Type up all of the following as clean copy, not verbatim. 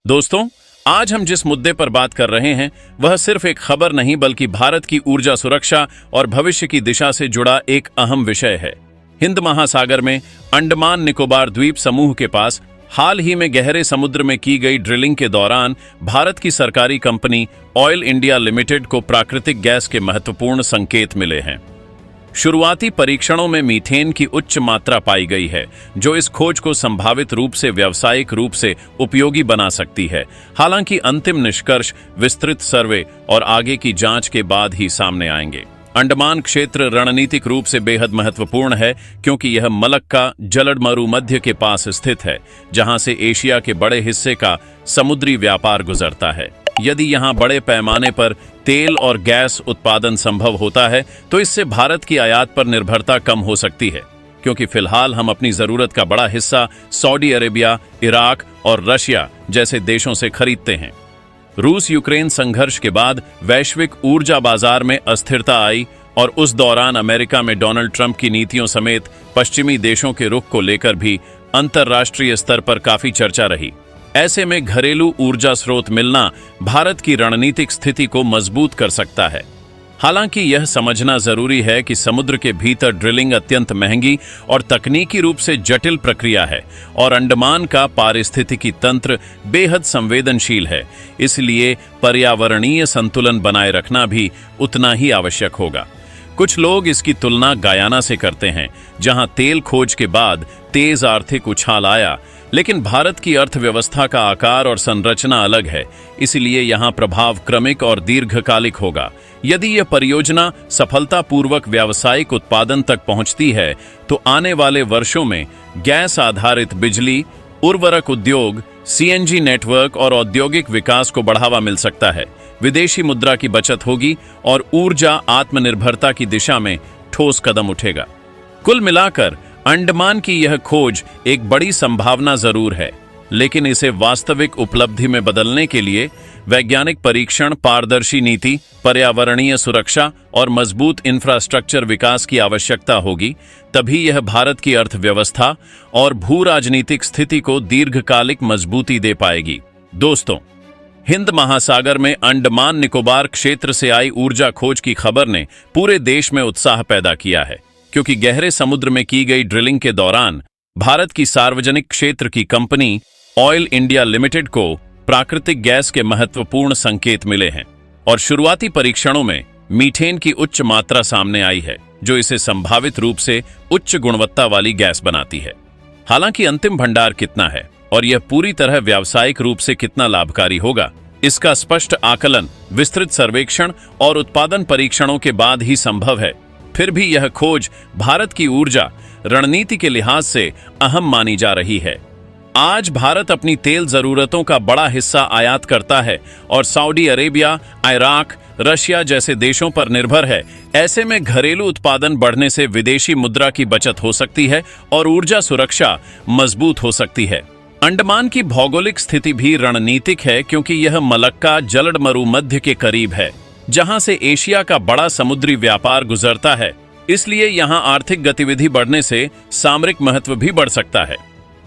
दोस्तों, आज हम जिस मुद्दे पर बात कर रहे हैं वह सिर्फ एक खबर नहीं बल्कि भारत की ऊर्जा सुरक्षा और भविष्य की दिशा से जुड़ा एक अहम विषय है। हिंद महासागर में अंडमान निकोबार द्वीप समूह के पास हाल ही में गहरे समुद्र में की गई ड्रिलिंग के दौरान भारत की सरकारी कंपनी ऑयल इंडिया लिमिटेड को प्राकृतिक गैस के महत्वपूर्ण संकेत मिले हैं। शुरुआती परीक्षणों में मीथेन की उच्च मात्रा पाई गई है, जो इस खोज को संभावित रूप से व्यावसायिक रूप से उपयोगी बना सकती है। हालांकि अंतिम निष्कर्ष विस्तृत सर्वे और आगे की जांच के बाद ही सामने आएंगे। अंडमान क्षेत्र रणनीतिक रूप से बेहद महत्वपूर्ण है क्योंकि यह मलक्का जलमरुमध्य के पास स्थित है, जहां से एशिया के बड़े हिस्से का समुद्री व्यापार गुजरता है। यदि यहां बड़े पैमाने पर तेल और गैस उत्पादन संभव होता है तो इससे भारत की आयात पर निर्भरता कम हो सकती है, क्योंकि फिलहाल हम अपनी जरूरत का बड़ा हिस्सा सऊदी अरेबिया, इराक और रशिया जैसे देशों से खरीदते हैं। रूस यूक्रेन संघर्ष के बाद वैश्विक ऊर्जा बाजार में अस्थिरता आई और उस दौरान अमेरिका में डोनाल्ड ट्रंप की नीतियों समेत पश्चिमी देशों के रुख को लेकर भी अंतर्राष्ट्रीय स्तर पर काफी चर्चा रही। ऐसे में घरेलू ऊर्जा स्रोत मिलना भारत की रणनीतिक स्थिति को मजबूत कर सकता है। हालांकि यह समझना जरूरी है कि समुद्र के भीतर ड्रिलिंग अत्यंत महंगी और तकनीकी रूप से जटिल प्रक्रिया है और अंडमान का पारिस्थितिकी तंत्र बेहद संवेदनशील है। इसलिए पर्यावरणीय संतुलन बनाए रखना भी उतना ही आवश्यक होगा। कुछ लोग इसकी तुलना गयाना से करते हैं, जहां तेल खोज के बाद तेज आर्थिक उछाल आया, लेकिन भारत की अर्थव्यवस्था का आकार और संरचना अलग है, इसलिए यहां प्रभाव क्रमिक और दीर्घकालिक होगा। यदि यह परियोजना सफलतापूर्वक व्यावसायिक उत्पादन तक पहुंचती है तो आने वाले वर्षों में गैस आधारित बिजली, उर्वरक उद्योग, सीएनजी नेटवर्क और औद्योगिक विकास को बढ़ावा मिल सकता है। विदेशी मुद्रा की बचत होगी और ऊर्जा आत्मनिर्भरता की दिशा में ठोस कदम उठेगा। कुल मिलाकर अंडमान की यह खोज एक बड़ी संभावना जरूर है, लेकिन इसे वास्तविक उपलब्धि में बदलने के लिए वैज्ञानिक परीक्षण, पारदर्शी नीति, पर्यावरणीय सुरक्षा और मजबूत इंफ्रास्ट्रक्चर विकास की आवश्यकता होगी। तभी यह भारत की अर्थव्यवस्था और भू राजनीतिक स्थिति को दीर्घकालिक मजबूती दे पाएगी। दोस्तों, हिंद महासागर में अंडमान निकोबार क्षेत्र से आई ऊर्जा खोज की खबर ने पूरे देश में उत्साह पैदा किया है, क्योंकि गहरे समुद्र में की गई ड्रिलिंग के दौरान भारत की सार्वजनिक क्षेत्र की कंपनी ऑयल इंडिया लिमिटेड को प्राकृतिक गैस के महत्वपूर्ण संकेत मिले हैं और शुरुआती परीक्षणों में मीथेन की उच्च मात्रा सामने आई है, जो इसे संभावित रूप से उच्च गुणवत्ता वाली गैस बनाती है। हालांकि अंतिम भंडार कितना है और यह पूरी तरह व्यावसायिक रूप से कितना लाभकारी होगा, इसका स्पष्ट आकलन विस्तृत सर्वेक्षण और उत्पादन परीक्षणों के बाद ही संभव है। फिर भी यह खोज भारत की ऊर्जा रणनीति के लिहाज से अहम मानी जा रही है। आज भारत अपनी तेल जरूरतों का बड़ा हिस्सा आयात करता है और सऊदी अरेबिया, इराक, रशिया जैसे देशों पर निर्भर है। ऐसे में घरेलू उत्पादन बढ़ने से विदेशी मुद्रा की बचत हो सकती है और ऊर्जा सुरक्षा मजबूत हो सकती है। अंडमान की भौगोलिक स्थिति भी रणनीतिक है, क्योंकि यह मलक्का जलमरुमध्य के करीब है, जहां से एशिया का बड़ा समुद्री व्यापार गुजरता है। इसलिए यहां आर्थिक गतिविधि बढ़ने से सामरिक महत्व भी बढ़ सकता है।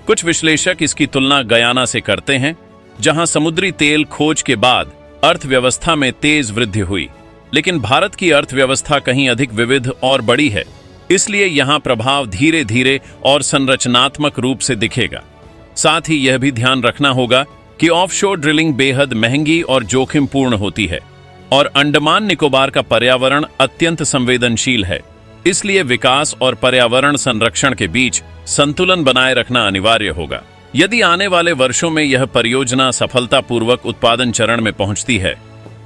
कुछ विश्लेषक इसकी तुलना गयाना से करते हैं, जहां समुद्री तेल खोज के बाद अर्थव्यवस्था में तेज वृद्धि हुई, लेकिन भारत की अर्थव्यवस्था कहीं अधिक विविध और बड़ी है, इसलिए यहां प्रभाव धीरे धीरे और संरचनात्मक रूप से दिखेगा। साथ ही यह भी ध्यान रखना होगा कि ऑफशोर ड्रिलिंग बेहद महंगी और जोखिमपूर्ण होती है और अंडमान निकोबार का पर्यावरण अत्यंत संवेदनशील है। इसलिए विकास और पर्यावरण संरक्षण के बीच संतुलन बनाए रखना अनिवार्य होगा। यदि आने वाले वर्षों में यह परियोजना सफलतापूर्वक उत्पादन चरण में पहुंचती है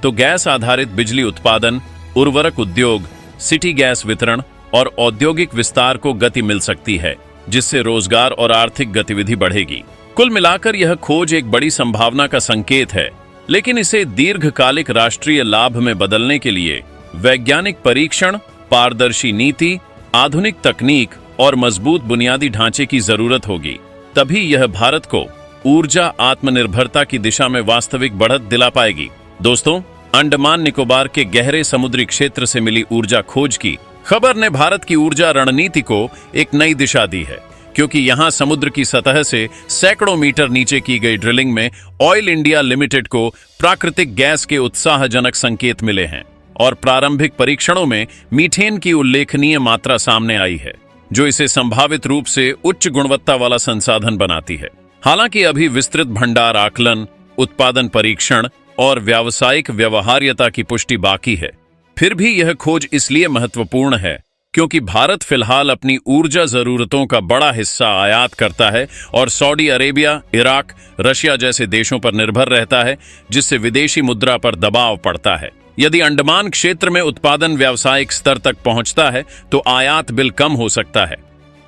तो गैस आधारित बिजली उत्पादन, उर्वरक उद्योग, सिटी गैस वितरण और औद्योगिक विस्तार को गति मिल सकती है, जिससे रोजगार और आर्थिक गतिविधि बढ़ेगी। कुल मिलाकर यह खोज एक बड़ी संभावना का संकेत है, लेकिन इसे दीर्घकालिक राष्ट्रीय लाभ में बदलने के लिए वैज्ञानिक परीक्षण, पारदर्शी नीति, आधुनिक तकनीक और मजबूत बुनियादी ढांचे की जरूरत होगी। तभी यह भारत को ऊर्जा आत्मनिर्भरता की दिशा में वास्तविक बढ़त दिला पाएगी। दोस्तों, अंडमान निकोबार के गहरे समुद्री क्षेत्र से मिली ऊर्जा खोज की खबर ने भारत की ऊर्जा रणनीति को एक नई दिशा दी है। क्योंकि यहां समुद्र की सतह से सैकड़ों मीटर नीचे की गई ड्रिलिंग में ऑयल इंडिया लिमिटेड को प्राकृतिक गैस के उत्साहजनक संकेत मिले हैं और प्रारंभिक परीक्षणों में मीथेन की उल्लेखनीय मात्रा सामने आई है, जो इसे संभावित रूप से उच्च गुणवत्ता वाला संसाधन बनाती है। हालांकि अभी विस्तृत भंडार आकलन, उत्पादन परीक्षण और व्यावसायिक व्यवहार्यता की पुष्टि बाकी है। फिर भी यह खोज इसलिए महत्वपूर्ण है क्योंकि भारत फिलहाल अपनी ऊर्जा जरूरतों का बड़ा हिस्सा आयात करता है और सऊदी अरेबिया, इराक, रशिया जैसे देशों पर निर्भर रहता है, जिससे विदेशी मुद्रा पर दबाव पड़ता है। यदि अंडमान क्षेत्र में उत्पादन व्यावसायिक स्तर तक पहुंचता है तो आयात बिल कम हो सकता है,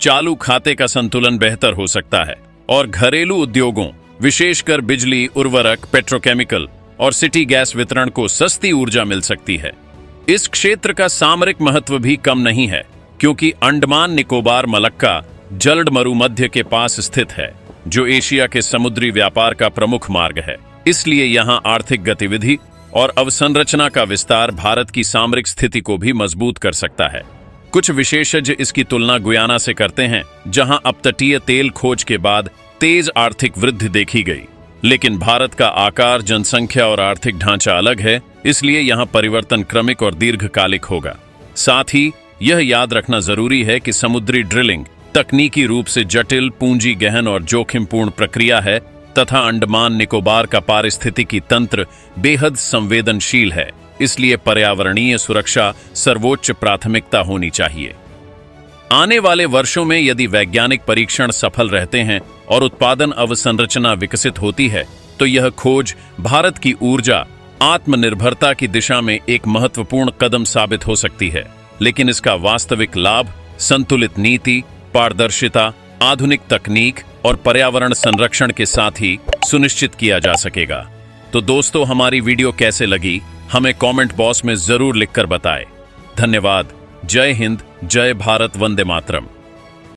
चालू खाते का संतुलन बेहतर हो सकता है और घरेलू उद्योगों, विशेषकर बिजली, उर्वरक, पेट्रोकेमिकल और सिटी गैस वितरण को सस्ती ऊर्जा मिल सकती है। इस क्षेत्र का सामरिक महत्व भी कम नहीं है क्योंकि अंडमान निकोबार मलक्का जलड मरुमध्य के पास स्थित है, जो एशिया के समुद्री व्यापार का प्रमुख मार्ग है। इसलिए यहां आर्थिक गतिविधि और अवसंरचना का विस्तार भारत की सामरिक स्थिति को भी मजबूत कर सकता है। कुछ विशेषज्ञ इसकी तुलना गुयाना से करते हैं, जहां अपतटीय तेल खोज के बाद तेज आर्थिक वृद्धि देखी गई। लेकिन भारत का आकार, जनसंख्या और आर्थिक ढांचा अलग है, इसलिए यहां परिवर्तन क्रमिक और दीर्घकालिक होगा। साथ ही यह याद रखना जरूरी है कि समुद्री ड्रिलिंग तकनीकी रूप से जटिल, पूंजी गहन और जोखिमपूर्ण प्रक्रिया है तथा अंडमान निकोबार का पारिस्थितिकी तंत्र बेहद संवेदनशील है। इसलिए पर्यावरणीय सुरक्षा सर्वोच्च प्राथमिकता होनी चाहिए। आने वाले वर्षों में यदि वैज्ञानिक परीक्षण सफल रहते हैं और उत्पादन अवसंरचना विकसित होती है तो यह खोज भारत की ऊर्जा आत्मनिर्भरता की दिशा में एक महत्वपूर्ण कदम साबित हो सकती है। लेकिन इसका वास्तविक लाभ संतुलित नीति, पारदर्शिता, आधुनिक तकनीक और पर्यावरण संरक्षण के साथ ही सुनिश्चित किया जा सकेगा। तो दोस्तों, हमारी वीडियो कैसे लगी हमें कमेंट बॉक्स में जरूर लिखकर बताएं। धन्यवाद। जय हिंद, जय भारत, वंदे मातरम।